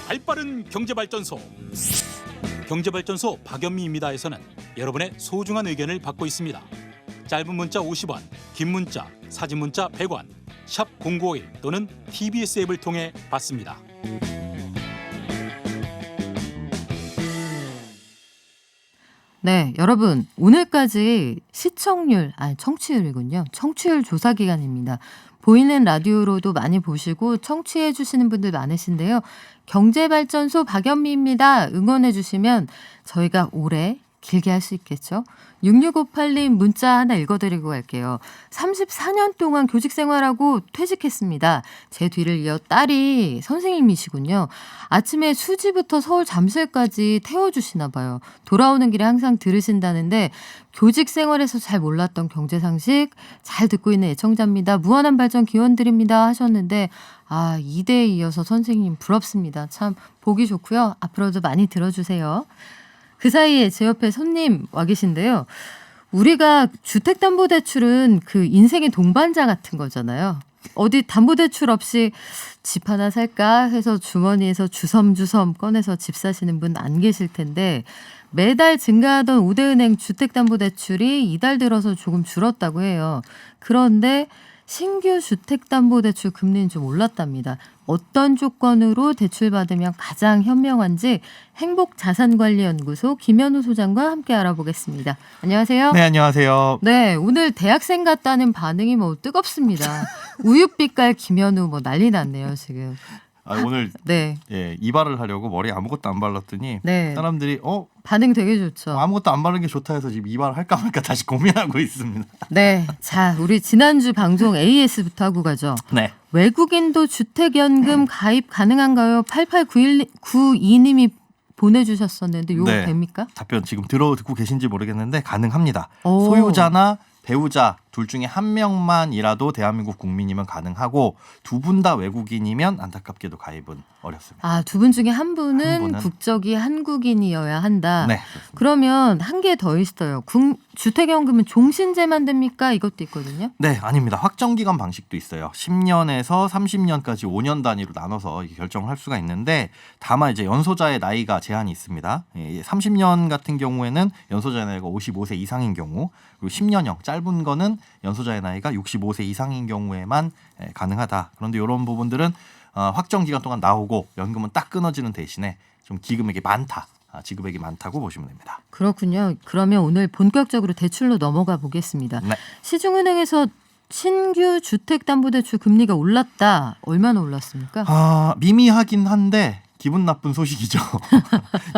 발빠른 경제발전소. 경제발전소 박연미입니다에서는 여러분의 소중한 의견을 받고 있습니다. 짧은 문자 50원, 긴 문자, 사진 문자 100원, 샵 0951 또는 TBS 앱을 통해 받습니다. 네, 여러분 오늘까지 청취율이군요. 청취율 조사 기간입니다. 보이는 라디오로도 많이 보시고 청취해 주시는 분들 많으신데요. 경제발전소 박연미입니다. 응원해 주시면 저희가 올해 길게 할 수 있겠죠. 6658님 문자 하나 읽어드리고 갈게요. 34년 동안 교직 생활하고 퇴직했습니다. 제 뒤를 이어 딸이 선생님이시군요. 아침에 수지부터 서울 잠실까지 태워주시나 봐요. 돌아오는 길에 항상 들으신다는데 교직 생활에서 잘 몰랐던 경제 상식 잘 듣고 있는 애청자입니다. 무한한 발전 기원 드립니다 하셨는데 2대에 이어서 선생님 부럽습니다. 참 보기 좋고요. 앞으로도 많이 들어주세요. 그 사이에 제 옆에 손님 와 계신데요. 우리가 주택담보대출은 그 인생의 동반자 같은 거잖아요. 어디 담보대출 없이 집 하나 살까 해서 주머니에서 주섬주섬 꺼내서 집 사시는 분 안 계실 텐데 매달 증가하던 우대은행 주택담보대출이 이달 들어서 조금 줄었다고 해요. 그런데 신규 주택담보대출 금리는 좀 올랐답니다. 어떤 조건으로 대출받으면 가장 현명한지 행복자산관리연구소 김현우 소장과 함께 알아보겠습니다. 안녕하세요. 네, 안녕하세요. 네, 오늘 대학생 같다는 반응이 뜨겁습니다. 우유빛깔 김현우 난리 났네요, 지금. 오늘 네. 이발을 하려고 머리에 아무것도 안 발랐더니 네. 사람들이 반응 되게 좋죠. 아무것도 안 바른 게 좋다 해서 지금 이발을 할까 말까 다시 고민하고 있습니다. 네, 자 우리 지난주 방송 AS부터 하고 가죠. 네. 외국인도 주택연금 가입 가능한가요? 8892님이 보내주셨었는데 이거 네. 됩니까? 답변 지금 듣고 계신지 모르겠는데 가능합니다. 오. 소유자나 배우자 둘 중에 한 명만이라도 대한민국 국민이면 가능하고 두 분 다 외국인이면 안타깝게도 가입은 어렵습니다. 두 분 중에 한 분은, 한 분은 국적이 한국인이어야 한다. 네. 그러면 한 개 더 있어요. 주택연금은 종신제만 됩니까? 이것도 있거든요. 네, 아닙니다. 확정기간 방식도 있어요. 10년에서 30년까지 5년 단위로 나눠서 결정을 할 수가 있는데 다만 이제 연소자의 나이가 제한이 있습니다. 30년 같은 경우에는 연소자의 나이가 55세 이상인 경우, 그리고 10년형 짧은 거는 연소자의 나이가 65세 이상인 경우에만 가능하다. 그런데 이런 부분들은 확정 기간 동안 나오고 연금은 딱 끊어지는 대신에 좀 지급액이 많다고 보시면 됩니다. 그렇군요. 그러면 오늘 본격적으로 대출로 넘어가 보겠습니다. 네. 시중은행에서 신규 주택담보대출 금리가 올랐다. 얼마나 올랐습니까? 미미하긴 한데 기분 나쁜 소식이죠.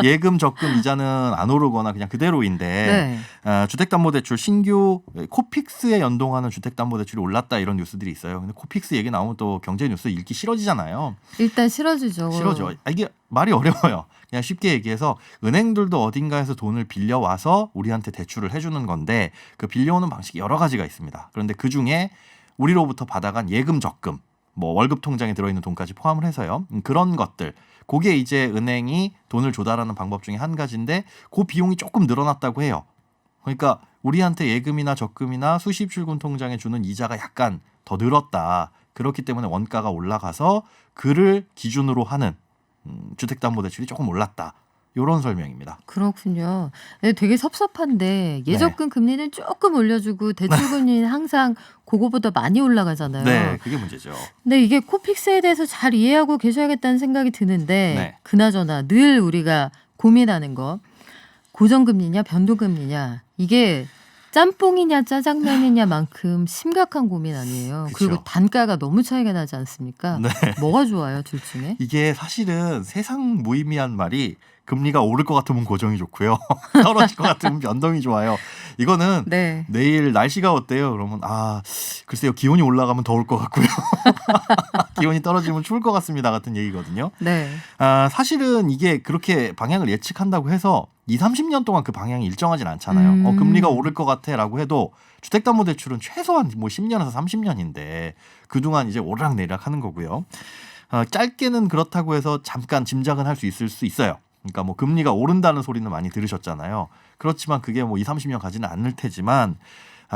예금, 적금 이자는 안 오르거나 그냥 그대로인데 주택담보대출 신규 코픽스에 연동하는 주택담보대출이 올랐다 이런 뉴스들이 있어요. 근데 코픽스 얘기 나오면 또 경제 뉴스 읽기 싫어지잖아요. 일단 싫어지죠. 이게 말이 어려워요. 그냥 쉽게 얘기해서 은행들도 어딘가에서 돈을 빌려와서 우리한테 대출을 해주는 건데 그 빌려오는 방식이 여러 가지가 있습니다. 그런데 그중에 우리로부터 받아간 예금, 적금, 월급 통장에 들어있는 돈까지 포함을 해서요. 그런 것들. 그게 이제 은행이 돈을 조달하는 방법 중에 한 가지인데 그 비용이 조금 늘어났다고 해요. 그러니까 우리한테 예금이나 적금이나 수십 출금 통장에 주는 이자가 약간 더 늘었다. 그렇기 때문에 원가가 올라가서 그를 기준으로 하는 주택담보대출이 조금 올랐다. 이런 설명입니다. 그렇군요. 네, 되게 섭섭한데 예적금 금리는 조금 올려주고 대출금리는 항상 그거보다 많이 올라가잖아요. 네, 그게 문제죠. 근데 이게 코픽스에 대해서 잘 이해하고 계셔야겠다는 생각이 드는데 그나저나 늘 우리가 고민하는 거 고정금리냐 변동금리냐 이게 짬뽕이냐 짜장면이냐만큼 심각한 고민 아니에요. 그쵸. 그리고 단가가 너무 차이가 나지 않습니까? 네. 뭐가 좋아요, 둘 중에? 이게 사실은 세상 무의미한 말이 금리가 오를 것 같으면 고정이 좋고요. 떨어질 것 같으면 변동이 좋아요. 이거는 내일 날씨가 어때요? 그러면 글쎄요. 기온이 올라가면 더울 것 같고요. 기온이 떨어지면 추울 것 같습니다. 같은 얘기거든요. 네. 사실은 이게 그렇게 방향을 예측한다고 해서 20-30년 동안 그 방향이 일정하진 않잖아요. 금리가 오를 것 같아라고 해도 주택담보대출은 최소한 10년에서 30년인데 그동안 이제 오르락내리락 하는 거고요. 짧게는 그렇다고 해서 잠깐 짐작은 할 수 있을 수 있어요. 그러니까 금리가 오른다는 소리는 많이 들으셨잖아요. 그렇지만 그게 20-30년 가지는 않을 테지만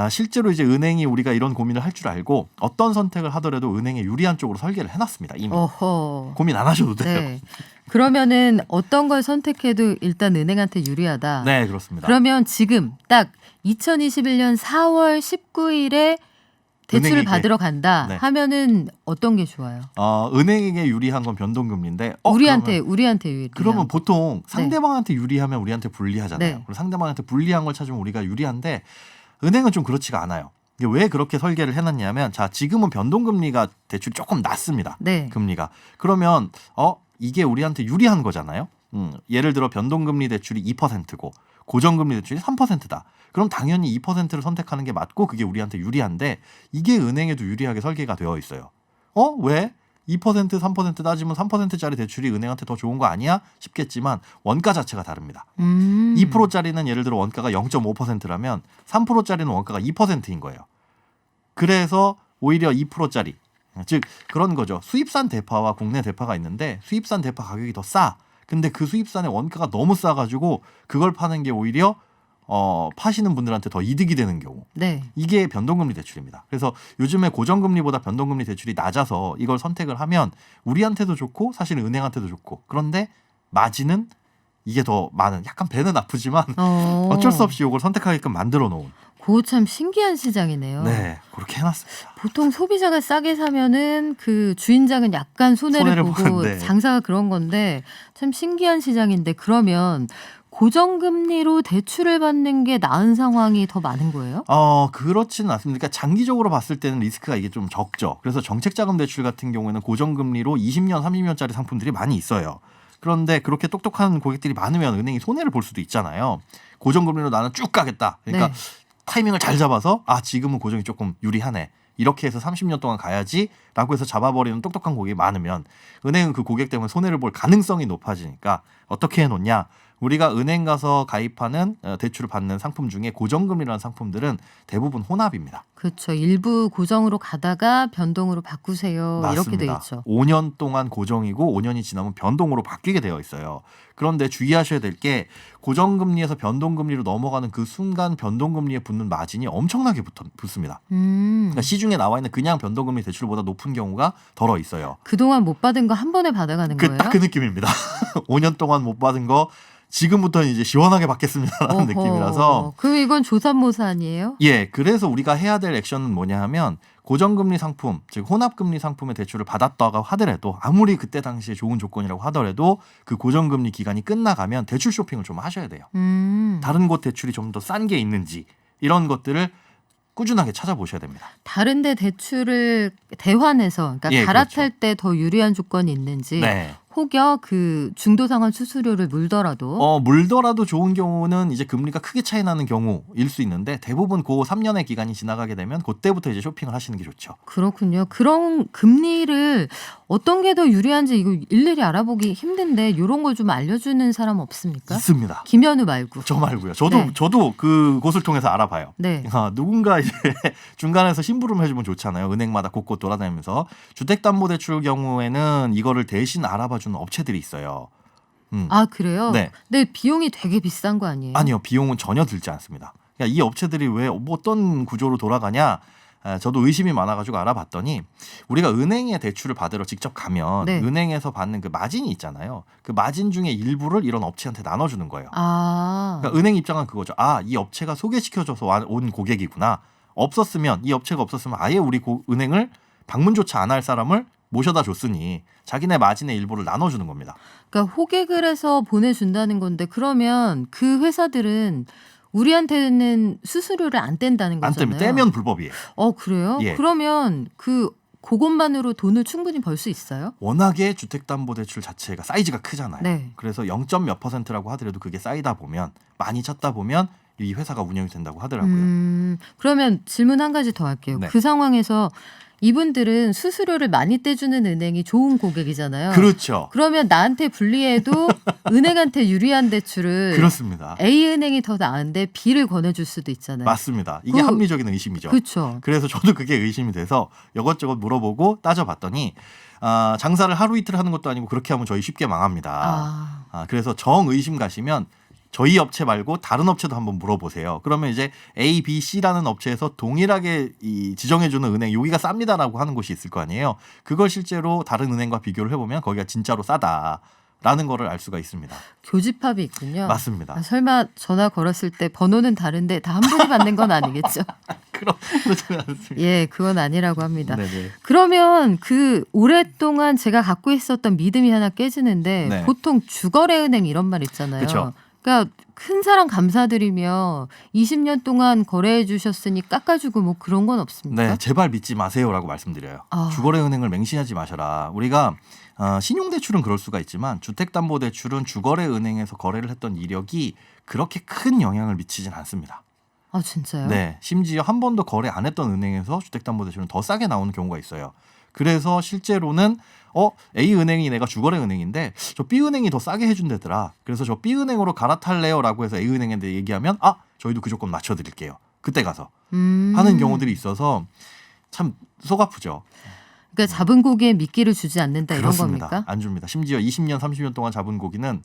실제로 이제 은행이 우리가 이런 고민을 할 줄 알고 어떤 선택을 하더라도 은행에 유리한 쪽으로 설계를 해놨습니다. 이미 어허. 고민 안 하셔도 돼요. 네. 그러면은 어떤 걸 선택해도 일단 은행한테 유리하다. 네, 그렇습니다. 그러면 지금 딱 2021년 4월 19일에 대출을 은행에게. 받으러 간다 네. 하면은 어떤 게 좋아요? 은행에게 유리한 건 변동금리인데 우리한테 유리. 그러면 보통 상대방한테 유리하면 우리한테 불리하잖아요. 네. 그럼 상대방한테 불리한 걸 찾으면 우리가 유리한데 은행은 좀 그렇지가 않아요. 이게 왜 그렇게 설계를 해놨냐면 자 지금은 변동금리가 대출이 조금 낮습니다. 네. 금리가. 그러면 이게 우리한테 유리한 거잖아요. 예를 들어 변동금리 대출이 2%고 고정금리 대출이 3%다. 그럼 당연히 2%를 선택하는 게 맞고 그게 우리한테 유리한데 이게 은행에도 유리하게 설계가 되어 있어요. 왜? 2%, 3% 따지면 3%짜리 대출이 은행한테 더 좋은 거 아니야? 싶겠지만 원가 자체가 다릅니다. 2%짜리는 예를 들어 원가가 0.5%라면 3%짜리는 원가가 2%인 거예요. 그래서 오히려 2%짜리 즉 그런 거죠. 수입산 대파와 국내 대파가 있는데 수입산 대파 가격이 더 싸. 근데 그 수입산의 원가가 너무 싸가지고 그걸 파는 게 오히려 파시는 분들한테 더 이득이 되는 경우. 네. 이게 변동금리 대출입니다. 그래서 요즘에 고정금리보다 변동금리 대출이 낮아서 이걸 선택을 하면 우리한테도 좋고 사실 은행한테도 좋고 그런데 마진은 이게 더 많은 약간 배는 아프지만 어쩔 수 없이 이걸 선택하게끔 만들어 놓은 그거 참 신기한 시장이네요. 네 그렇게 해놨습니다. 보통 소비자가 싸게 사면은 그 주인장은 약간 손해를 보고 보는데. 장사가 그런 건데 참 신기한 시장인데 그러면 고정금리로 대출을 받는 게 나은 상황이 더 많은 거예요? 그렇지는 않습니다. 그러니까 장기적으로 봤을 때는 리스크가 이게 좀 적죠. 그래서 정책자금 대출 같은 경우에는 고정금리로 20년, 30년짜리 상품들이 많이 있어요. 그런데 그렇게 똑똑한 고객들이 많으면 은행이 손해를 볼 수도 있잖아요. 고정금리로 나는 쭉 가겠다. 그러니까 네. 타이밍을 잘 잡아서 지금은 고정이 조금 유리하네. 이렇게 해서 30년 동안 가야지라고 해서 잡아버리는 똑똑한 고객이 많으면 은행은 그 고객 때문에 손해를 볼 가능성이 높아지니까 어떻게 해놓냐. 우리가 은행 가서 가입하는 대출을 받는 상품 중에 고정금리라는 상품들은 대부분 혼합입니다. 그렇죠. 일부 고정으로 가다가 변동으로 바꾸세요. 이렇게 돼 맞습니다. 있죠. 5년 동안 고정이고 5년이 지나면 변동으로 바뀌게 되어 있어요. 그런데 주의하셔야 될 게 고정금리에서 변동금리로 넘어가는 그 순간 변동금리에 붙는 마진이 엄청나게 붙습니다. 그러니까 시중에 나와 있는 그냥 변동금리 대출보다 높은 경우가 덜어 있어요. 그동안 못 받은 거 한 번에 받아가는 거예요? 딱 그 느낌입니다. 5년 동안 못 받은 거 지금부터는 이제 시원하게 받겠습니다라는 느낌이라서. 그럼 이건 조삼모사 아니에요? 예, 그래서 우리가 해야 될 액션은 뭐냐 하면 고정금리 상품, 즉 혼합금리 상품의 대출을 받았다고 하더라도 아무리 그때 당시에 좋은 조건이라고 하더라도 그 고정금리 기간이 끝나가면 대출 쇼핑을 좀 하셔야 돼요. 다른 곳 대출이 좀 더 싼 게 있는지 이런 것들을 꾸준하게 찾아보셔야 됩니다. 다른데 대출을 대환해서 그러니까 예, 갈아탈 그렇죠. 때 더 유리한 조건이 있는지 네. 혹여 그 중도 상환 수수료를 물더라도 물더라도 좋은 경우는 이제 금리가 크게 차이 나는 경우일 수 있는데 대부분 그 3년의 기간이 지나가게 되면 그때부터 이제 쇼핑을 하시는 게 좋죠. 그렇군요. 그런 금리를 어떤 게 더 유리한지 이거 일일이 알아보기 힘든데 이런 걸 좀 알려주는 사람 없습니까? 있습니다. 김현우 말고. 저 말고요. 네. 저도 그곳을 통해서 알아봐요. 네. 누군가 이제 중간에서 심부름 해주면 좋잖아요. 은행마다 곳곳 돌아다니면서 주택담보대출 경우에는 이거를 대신 알아봐주는 업체들이 있어요. 아 그래요? 네. 근데 비용이 되게 비싼 거 아니에요? 아니요, 비용은 전혀 들지 않습니다. 그러니까 이 업체들이 왜 어떤 구조로 돌아가냐? 저도 의심이 많아가지고 알아봤더니 우리가 은행에 대출을 받으러 직접 가면 네. 은행에서 받는 그 마진이 있잖아요. 그 마진 중에 일부를 이런 업체한테 나눠주는 거예요. 그러니까 은행 입장은 그거죠. 이 업체가 소개시켜줘서 온 고객이구나. 이 업체가 없었으면 아예 우리 은행을 방문조차 안 할 사람을 모셔다 줬으니 자기네 마진의 일부를 나눠주는 겁니다. 그러니까 호객을 해서 보내준다는 건데 그러면 그 회사들은 우리한테는 수수료를 안 뗀다는 안 거잖아요. 떼면 불법이에요. 그래요? 예. 그러면 그것만으로 돈을 충분히 벌 수 있어요? 워낙에 주택담보대출 자체가 사이즈가 크잖아요. 네. 그래서 0. 몇 %라고 하더라도 그게 쌓이다 보면 많이 찾다 보면 이 회사가 운영이 된다고 하더라고요. 그러면 질문 한 가지 더 할게요. 네. 그 상황에서 이분들은 수수료를 많이 떼주는 은행이 좋은 고객이잖아요. 그렇죠. 그러면 나한테 불리해도 은행한테 유리한 대출을 그렇습니다. A은행이 더 나은데 B를 권해줄 수도 있잖아요. 맞습니다. 이게 합리적인 의심이죠. 그렇죠. 그래서 저도 그게 의심이 돼서 이것저것 물어보고 따져봤더니 장사를 하루 이틀 하는 것도 아니고 그렇게 하면 저희 쉽게 망합니다. 그래서 정의심 가시면 저희 업체 말고 다른 업체도 한번 물어보세요. 그러면 이제 A, B, C라는 업체에서 동일하게 지정해주는 은행 여기가 쌉니다라고 하는 곳이 있을 거 아니에요. 그걸 실제로 다른 은행과 비교를 해보면 거기가 진짜로 싸다라는 거를 알 수가 있습니다. 교집합이 있군요. 맞습니다. 설마 전화 걸었을 때 번호는 다른데 다 한 분이 받는 건 아니겠죠? 그렇지 않습니다. 예, 그건 아니라고 합니다. 네네. 그러면 그 오랫동안 제가 갖고 있었던 믿음이 하나 깨지는데 네. 보통 주거래은행 이런 말 있잖아요. 그쵸. 그러니까 큰 사랑 감사드리며 20년 동안 거래해 주셨으니 깎아주고 뭐 그런 건 없습니까? 네, 제발 믿지 마세요라고 말씀드려요. 아. 주거래은행을 맹신하지 마셔라. 우리가 신용대출은 그럴 수가 있지만 주택담보대출은 주거래은행에서 거래를 했던 이력이 그렇게 큰 영향을 미치진 않습니다. 아 진짜요? 네, 심지어 한 번도 거래 안 했던 은행에서 주택담보대출은 더 싸게 나오는 경우가 있어요. 그래서 실제로는 A 은행이 내가 주거래 은행인데 저 B 은행이 더 싸게 해준대더라. 그래서 저 B 은행으로 갈아탈래요라고 해서 A 은행한테 얘기하면 저희도 그 조건 맞춰드릴게요. 그때 가서 하는 경우들이 있어서 참 속 아프죠. 그러니까 잡은 고기에 미끼를 주지 않는다 그렇습니다. 이런 겁니까? 안 줍니다. 심지어 20년, 30년 동안 잡은 고기는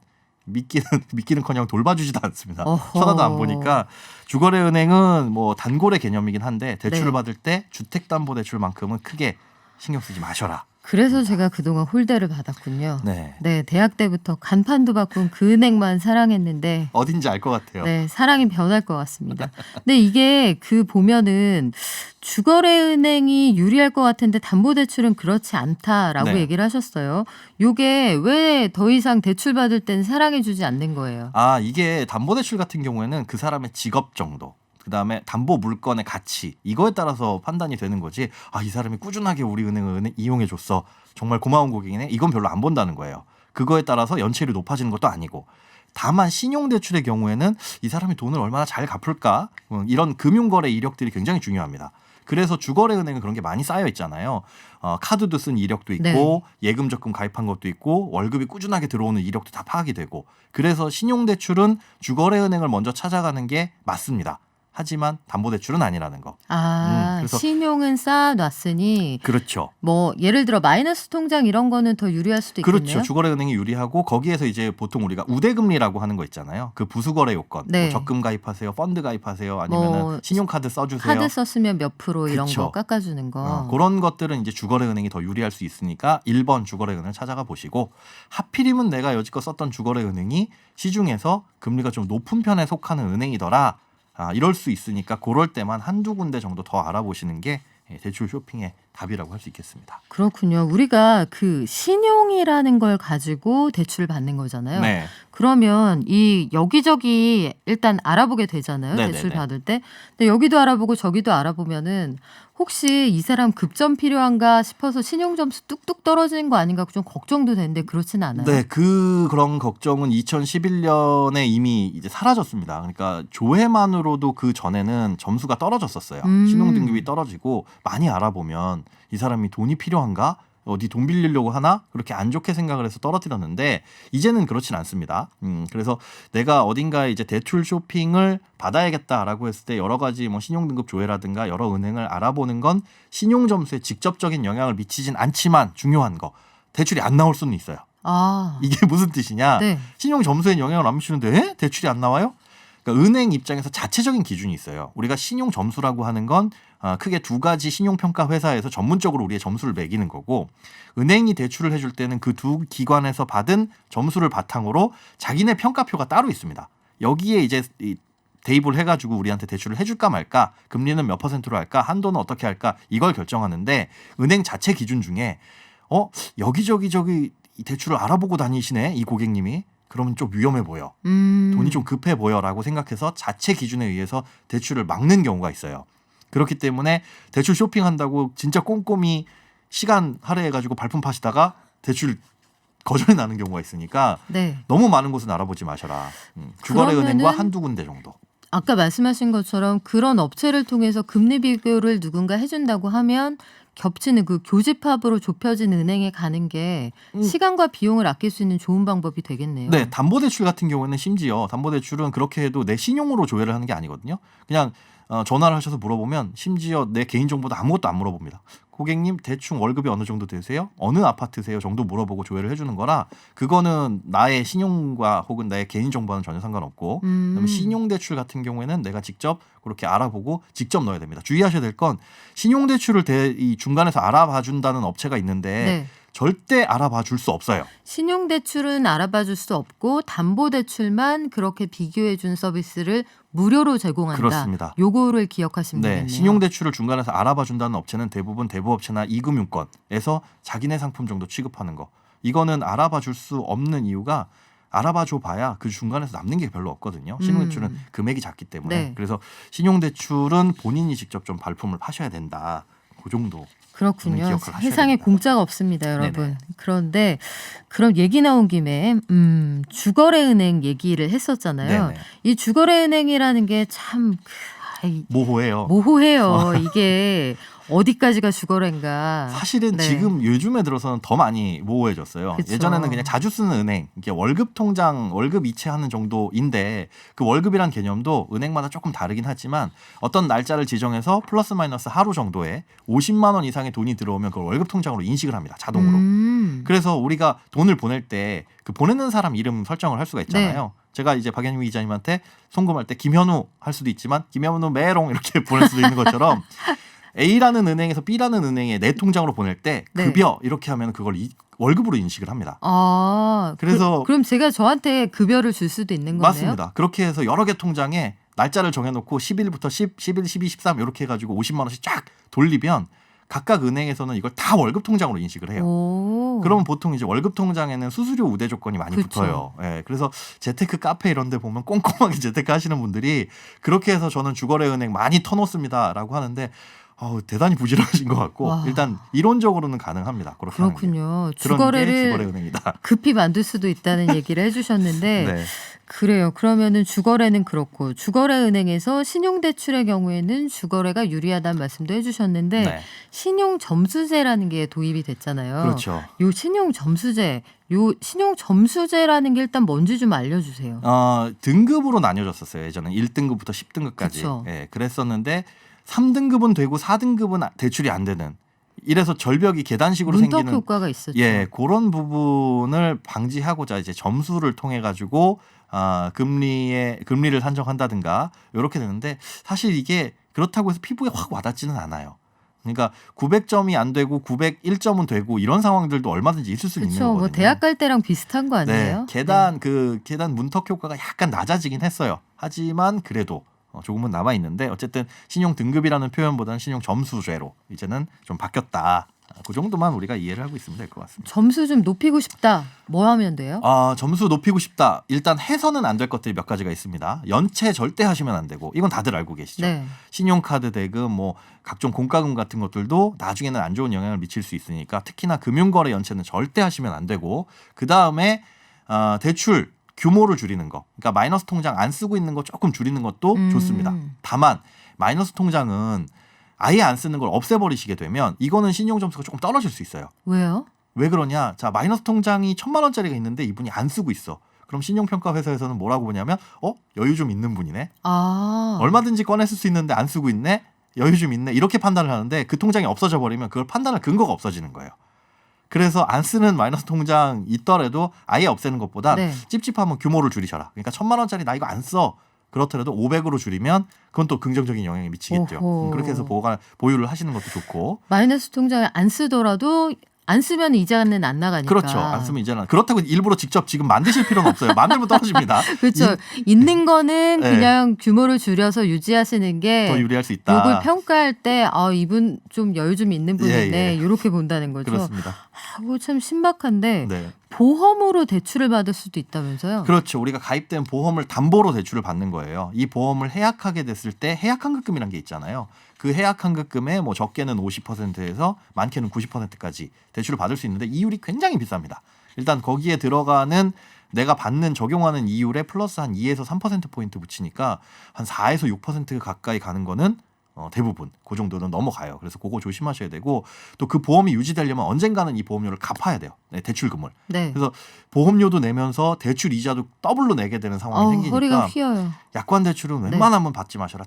미끼는커녕 돌봐주지도 않습니다. 어허. 쳐다도 안 보니까 주거래은행은 뭐 단골의 개념이긴 한데 대출을 네. 받을 때 주택담보대출만큼은 크게 신경 쓰지 마셔라. 그래서 제가 그동안 홀대를 받았군요. 네. 네, 대학 때부터 간판도 바꾼 그 은행만 사랑했는데 어딘지 알 것 같아요. 네, 사랑이 변할 것 같습니다. 근데 이게 그 보면은 주거래은행이 유리할 것 같은데 담보대출은 그렇지 않다라고 네. 얘기를 하셨어요. 요게 왜 더 이상 대출 받을 땐 사랑해주지 않는 거예요? 이게 담보대출 같은 경우에는 그 사람의 직업 정도, 그다음에 담보 물건의 가치 이거에 따라서 판단이 되는 거지. 이 사람이 꾸준하게 우리 은행을 이용해 줬어. 정말 고마운 고객이네. 이건 별로 안 본다는 거예요. 그거에 따라서 연체율이 높아지는 것도 아니고. 다만 신용대출의 경우에는 이 사람이 돈을 얼마나 잘 갚을까 이런 금융거래 이력들이 굉장히 중요합니다. 그래서 주거래은행은 그런 게 많이 쌓여 있잖아요. 카드도 쓴 이력도 있고 네. 예금 적금 가입한 것도 있고 월급이 꾸준하게 들어오는 이력도 다 파악이 되고 그래서 신용대출은 주거래은행을 먼저 찾아가는 게 맞습니다. 하지만 담보대출은 아니라는 거. 그래서 신용은 쌓아놨으니 그렇죠. 뭐 예를 들어 마이너스 통장 이런 거는 더 유리할 수도 있겠네요. 그렇죠. 주거래은행이 유리하고 거기에서 이제 보통 우리가 우대금리라고 하는 거 있잖아요. 그 부수거래 요건. 네. 뭐 적금 가입하세요. 펀드 가입하세요. 아니면 뭐 신용카드 써주세요. 카드 썼으면 몇 프로 이런 그쵸. 거 깎아주는 거. 그런 것들은 이제 주거래은행이 더 유리할 수 있으니까 1번 주거래은행을 찾아가 보시고 하필이면 내가 여지껏 썼던 주거래은행이 시중에서 금리가 좀 높은 편에 속하는 은행이더라. 이럴 수 있으니까 그럴 때만 한두 군데 정도 더 알아보시는 게 대출 쇼핑의 답이라고 할 수 있겠습니다. 그렇군요. 우리가 그 신용이라는 걸 가지고 대출을 받는 거잖아요. 네. 그러면 이 여기저기 일단 알아보게 되잖아요. 네네네. 대출 받을 때. 근데 여기도 알아보고 저기도 알아보면은 혹시 이 사람 급전 필요한가 싶어서 신용 점수 뚝뚝 떨어지는 거 아닌가 좀 걱정도 되는데 그렇지는 않아요. 네, 그런 걱정은 2011년에 이미 이제 사라졌습니다. 그러니까 조회만으로도 그 전에는 점수가 떨어졌었어요. 신용등급이 떨어지고 많이 알아보면 이 사람이 돈이 필요한가? 어디 돈 빌리려고 하나? 그렇게 안 좋게 생각을 해서 떨어뜨렸는데 이제는 그렇진 않습니다. 그래서 내가 어딘가에 이제 대출 쇼핑을 받아야겠다라고 했을 때 여러 가지 뭐 신용등급 조회라든가 여러 은행을 알아보는 건 신용 점수에 직접적인 영향을 미치진 않지만 중요한 거 대출이 안 나올 수는 있어요. 이게 무슨 뜻이냐? 네. 신용 점수에 영향을 안 미치는데 대출이 안 나와요? 그러니까 은행 입장에서 자체적인 기준이 있어요. 우리가 신용 점수라고 하는 건 크게 두 가지 신용평가 회사에서 전문적으로 우리의 점수를 매기는 거고 은행이 대출을 해줄 때는 그 두 기관에서 받은 점수를 바탕으로 자기네 평가표가 따로 있습니다. 여기에 이제 대입을 해가지고 우리한테 대출을 해줄까 말까 금리는 몇 %로 할까 한도는 어떻게 할까 이걸 결정하는데 은행 자체 기준 중에 여기저기 대출을 알아보고 다니시네 이 고객님이 그러면 좀 위험해 보여. 돈이 좀 급해 보여라고 생각해서 자체 기준에 의해서 대출을 막는 경우가 있어요. 그렇기 때문에 대출 쇼핑한다고 진짜 꼼꼼히 시간 할애해가지고 발품 파시다가 대출 거절이 나는 경우가 있으니까 네. 너무 많은 곳은 알아보지 마셔라. 주거래은행과 한두 군데 정도. 아까 말씀하신 것처럼 그런 업체를 통해서 금리 비교를 누군가 해준다고 하면 겹치는 그 교집합으로 좁혀진 은행에 가는 게 시간과 비용을 아낄 수 있는 좋은 방법이 되겠네요. 네, 담보대출 같은 경우에는 심지어 담보대출은 그렇게 해도 내 신용으로 조회를 하는 게 아니거든요. 그냥 전화를 하셔서 물어보면 심지어 내 개인정보도 아무것도 안 물어봅니다. 고객님 대충 월급이 어느 정도 되세요? 어느 아파트세요? 정도 물어보고 조회를 해주는 거라 그거는 나의 신용과 혹은 나의 개인정보와는 전혀 상관없고 그다음에 신용대출 같은 경우에는 내가 직접 그렇게 알아보고 직접 넣어야 됩니다. 주의하셔야 될 건 신용대출을 이 중간에서 알아봐 준다는 업체가 있는데 네. 절대 알아봐 줄 수 없어요. 신용대출은 알아봐 줄 수 없고 담보대출만 그렇게 비교해 준 서비스를 무료로 제공한다. 그렇습니다. 요거를 기억하시면 네, 되겠네요. 신용대출을 중간에서 알아봐 준다는 업체는 대부분 대부업체나 이금융권에서 자기네 상품 정도 취급하는 거. 이거는 알아봐 줄 수 없는 이유가 알아봐 줘 봐야 그 중간에서 남는 게 별로 없거든요. 신용대출은 금액이 작기 때문에. 네. 그래서 신용대출은 본인이 직접 좀 발품을 파셔야 된다. 그 정도. 그렇군요. 기억을 하셔야 세상에 됩니다. 공짜가 없습니다, 여러분. 네네. 그런데 그럼 얘기 나온 김에 주거래은행 얘기를 했었잖아요. 네네. 이 주거래은행이라는 게 참 모호해요. 모호해요. 이게 어디까지가 주거래인가. 사실은 네. 지금 요즘에 들어서는 더 많이 모호해졌어요. 그쵸. 예전에는 그냥 자주 쓰는 은행, 이게 월급 통장, 월급 이체하는 정도인데 그 월급이란 개념도 은행마다 조금 다르긴 하지만 어떤 날짜를 지정해서 플러스 마이너스 하루 정도에 50만 원 이상의 돈이 들어오면 그걸 월급 통장으로 인식을 합니다. 자동으로. 그래서 우리가 돈을 보낼 때 그 보내는 사람 이름 설정을 할 수가 있잖아요. 제가 이제 박연희 기자님한테 송금할 때 김현우 할 수도 있지만 김현우 메롱 이렇게 보낼 수도 있는 것처럼 A라는 은행에서 B라는 은행에 내 통장으로 보낼 때 네. 급여 이렇게 하면 그걸 월급으로 인식을 합니다. 아, 그래서 그럼 제가 저한테 급여를 줄 수도 있는 거네요. 맞습니다. 그렇게 해서 여러 개 통장에 날짜를 정해놓고 10일부터 10, 11, 12, 13 이렇게 해가지고 50만 원씩 쫙 돌리면 각각 은행에서는 이걸 다 월급 통장으로 인식을 해요. 오. 그러면 보통 이제 월급 통장에는 수수료 우대 조건이 많이 그쵸. 붙어요. 예, 그래서 재테크 카페 이런 데 보면 꼼꼼하게 재테크 하시는 분들이 그렇게 해서 저는 주거래은행 많이 터놓습니다라고 하는데 대단히 부지런하신 것 같고 와. 일단 이론적으로는 가능합니다. 그렇게 하는 게. 그렇군요. 그런 게 주거래를 주거래은행이다. 급히 만들 수도 있다는 얘기를 해주셨는데 네. 그래요. 그러면은 주거래는 그렇고 주거래은행에서 신용대출의 경우에는 주거래가 유리하다는 말씀도 해주셨는데 네. 신용점수제라는 게 도입이 됐잖아요. 그렇죠. 요 신용점수제라는 게 일단 뭔지 좀 알려주세요. 등급으로 나뉘어졌었어요. 예전에 1등급부터 10등급까지. 그쵸. 예, 그랬었는데 3등급은 되고 4등급은 대출이 안 되는. 이래서 절벽이 계단식으로 문턱 생기는 효과가 있었죠. 예, 그런 부분을 방지하고자 이제 점수를 통해 가지고 금리를 산정한다든가 이렇게 되는데 사실 이게 그렇다고 해서 피부에 확 와닿지는 않아요. 그러니까 900점이 안 되고 901점은 되고 이런 상황들도 얼마든지 있을 수 있는 그렇죠. 거거든요. 뭐 대학 갈 때랑 비슷한 거 아니에요? 네, 계단 문턱 효과가 약간 낮아지긴 했어요. 하지만 그래도 조금은 남아 있는데 어쨌든 신용 등급이라는 표현보다는 신용 점수제로 이제는 좀 바뀌었다. 그 정도만 우리가 이해를 하고 있으면 될 것 같습니다. 점수 좀 높이고 싶다. 뭐 하면 돼요? 점수 높이고 싶다. 일단 해서는 안 될 것들이 몇 가지가 있습니다. 연체 절대 하시면 안 되고 이건 다들 알고 계시죠. 네. 신용카드 대금, 뭐 각종 공과금 같은 것들도 나중에는 안 좋은 영향을 미칠 수 있으니까 특히나 금융거래 연체는 절대 하시면 안 되고 그 다음에 대출 규모를 줄이는 거. 그러니까 마이너스 통장 안 쓰고 있는 거 조금 줄이는 것도 좋습니다. 다만 마이너스 통장은 아예 안 쓰는 걸 없애버리시게 되면 이거는 신용 점수가 조금 떨어질 수 있어요. 왜요? 왜 그러냐? 자, 마이너스 통장이 1,000만 원짜리가 있는데 이분이 안 쓰고 있어. 그럼 신용평가 회사에서는 뭐라고 보냐면 여유 좀 있는 분이네. 얼마든지 꺼냈을 수 있는데 안 쓰고 있네. 여유 좀 있네. 이렇게 판단을 하는데 그 통장이 없어져 버리면 그걸 판단할 근거가 없어지는 거예요. 그래서 안 쓰는 마이너스 통장 있더라도 아예 없애는 것보다 네. 찝찝하면 규모를 줄이셔라. 그러니까 1,000만 원짜리 나 이거 안 써. 그렇더라도 500으로 줄이면 그건 또 긍정적인 영향이 미치겠죠. 오호. 그렇게 해서 보유를 하시는 것도 좋고. 마이너스 통장을 안 쓰더라도 안 쓰면 이자는 안 나가니까. 그렇죠. 안 쓰면 이제는 그렇다고 일부러 직접 지금 만드실 필요는 없어요. 만들면 떨어집니다. 그렇죠. 있는 거는 네. 그냥 규모를 줄여서 유지하시는 게 더 유리할 수 있다. 요걸 평가할 때 이분 좀 여유 좀 있는 분이네. 예. 이렇게 본다는 거죠. 그렇습니다. 그거 참 신박한데 네. 보험으로 대출을 받을 수도 있다면서요? 그렇죠. 우리가 가입된 보험을 담보로 대출을 받는 거예요. 이 보험을 해약하게 됐을 때 해약환급금이라는 게 있잖아요. 그 해약환급금의 뭐 적게는 50%에서 많게는 90%까지 대출을 받을 수 있는데 이율이 굉장히 비쌉니다. 일단 거기에 들어가는 내가 받는 적용하는 이율에 플러스 한 2에서 3%포인트 붙이니까 한 4에서 6% 가까이 가는 거는 대부분 그 정도는 넘어가요. 그래서 그거 조심하셔야 되고 또 그 보험이 유지되려면 언젠가는 이 보험료를 갚아야 돼요. 네, 대출금을. 네. 그래서 보험료도 내면서 대출 이자도 더블로 내게 되는 상황이 생기니까 허리가 휘어요. 약관 대출은 웬만하면 받지 마셔라.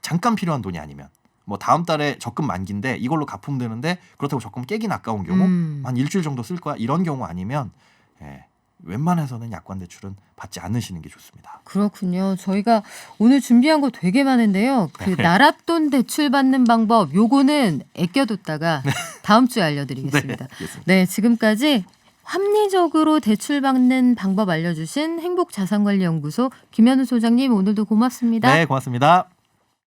잠깐 필요한 돈이 아니면 뭐 다음 달에 적금 만기인데 이걸로 갚으면 되는데 그렇다고 적금 깨긴 아까운 경우 한 일주일 정도 쓸 거야 이런 경우 아니면 웬만해서는 약관 대출은 받지 않으시는 게 좋습니다. 그렇군요. 저희가 오늘 준비한 거 되게 많은데요. 그 나랏돈 대출 받는 방법 요거는 아껴뒀다가 다음 주에 알려드리겠습니다. 네, 지금까지 합리적으로 대출 받는 방법 알려주신 행복자산관리연구소 김현우 소장님 오늘도 고맙습니다. 네, 고맙습니다.